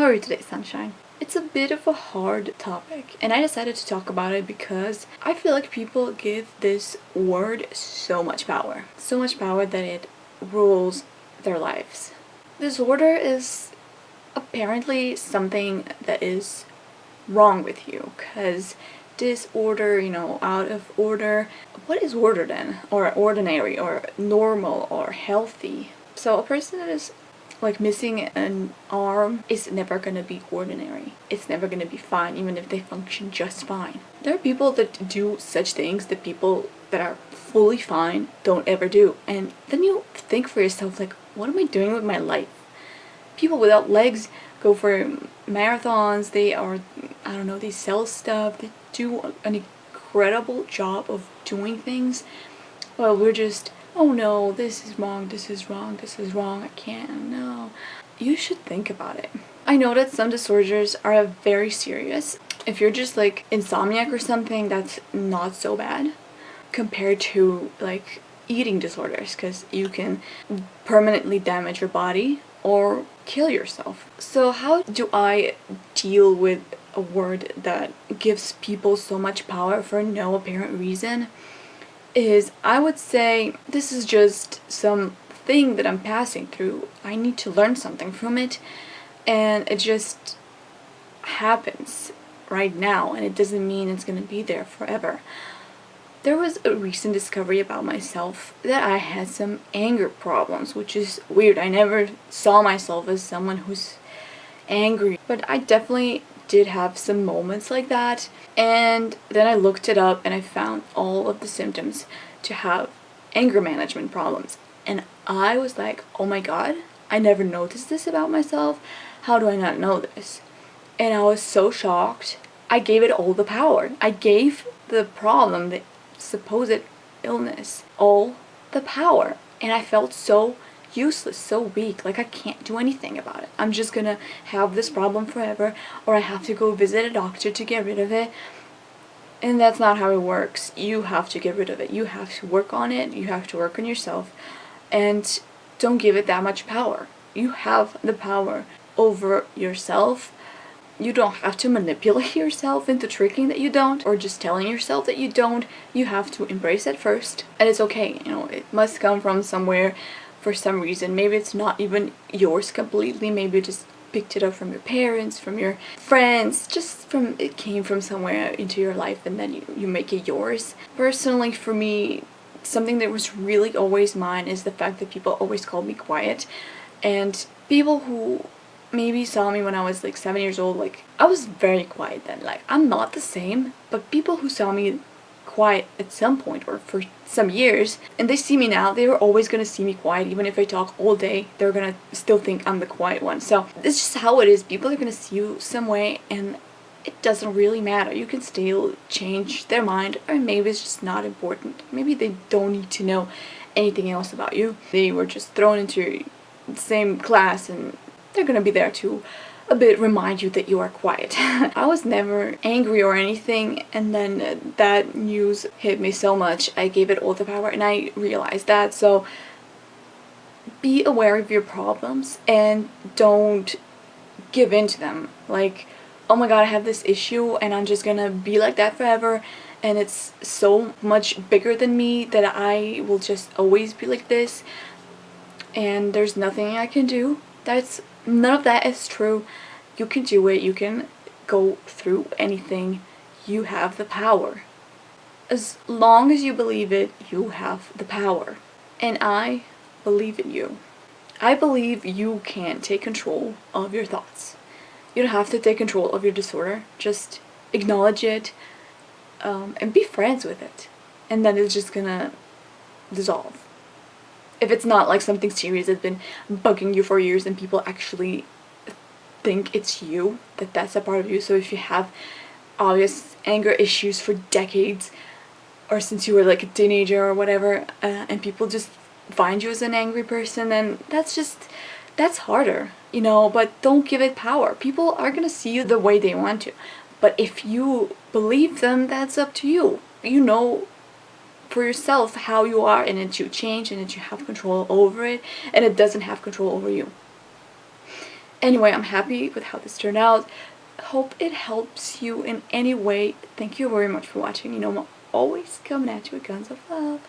How are you today, sunshine? It's a bit of a hard topic, and I decided to talk about it because I feel like people give this word so much power. So much power that it rules their lives. Disorder is apparently something that is wrong with you, because disorder, out of order. What is order then? Or ordinary, or normal, or healthy? So a person that is like missing an arm is never gonna be ordinary. It's never gonna be fine, even if they function just fine. There are people that do such things that people that are fully fine don't ever do. And then you think for yourself, like, what am I doing with my life? People without legs go for marathons, they sell stuff, they do an incredible job of doing things. Well, we're just, oh no, this is wrong, this is wrong, this is wrong, I can't, no. You should think about it. I know that some disorders are very serious. If you're just like insomniac or something, that's not so bad compared to like eating disorders, because you can permanently damage your body or kill yourself. So how do I deal with a word that gives people so much power for no apparent reason? Is I would say this is just something that I'm passing through. I need to learn something from it, and it just happens right now, and it doesn't mean it's gonna be there forever. There was a recent discovery about myself that I had some anger problems, which is weird. I never saw myself as someone who's angry, but I definitely did have some moments like that. And then I looked it up and I found all of the symptoms to have anger management problems. And I was like, oh my god, I never noticed this about myself. How do I not know this? And I was so shocked. I gave it all the power. I gave the problem, the supposed illness, all the power. And I felt so useless, so weak, like I can't do anything about it. I'm just gonna have this problem forever, or I have to go visit a doctor to get rid of it. And that's not how it works. You have to get rid of it. You have to work on it. You have to work on yourself. And don't give it that much power. You have the power over yourself. You don't have to manipulate yourself into tricking that you don't, or just telling yourself that you don't. You have to embrace it first. And it's okay, it must come from somewhere for some reason. Maybe it's not even yours completely. Maybe you just picked it up from your parents, from your friends, it came from somewhere into your life, and then you make it yours. Personally, for me, something that was really always mine is the fact that people always called me quiet. And people who maybe saw me when I was like 7 years old, like I was very quiet then. Like I'm not the same, but people who saw me quiet at some point or for some years and they see me now, they were always gonna see me quiet. Even if I talk all day, they're gonna still think I'm the quiet one. So it's just how it is. People are gonna see you some way, and it doesn't really matter. You can still change their mind, or maybe it's just not important. Maybe they don't need to know anything else about you. They were just thrown into the same class, and they're gonna be there to a bit remind you that you are quiet. I was never angry or anything, and then that news hit me so much. I gave it all the power, and I realized that. So be aware of your problems and don't give in to them. Like, oh my god, I have this issue and I'm just gonna be like that forever, and it's so much bigger than me that I will just always be like this and there's nothing I can do. None of that is true. You can do it. You can go through anything. You have the power. As long as you believe it, you have the power. And I believe in you. I believe you can take control of your thoughts. You don't have to take control of your disorder. Just acknowledge it, and be friends with it. And then it's just gonna dissolve. If it's not like something serious that's been bugging you for years and people actually think it's you, that's a part of you. So if you have obvious anger issues for decades, or since you were like a teenager or whatever, and people just find you as an angry person, then that's harder, but don't give it power. People are gonna see you the way they want to, but if you believe them, that's up to you. For yourself how you are, and that you change, and that you have control over it, and it doesn't have control over you. Anyway, I'm happy with how this turned out. Hope it helps you in any way. Thank you very much for watching. You know, I'm always coming at you with guns of love.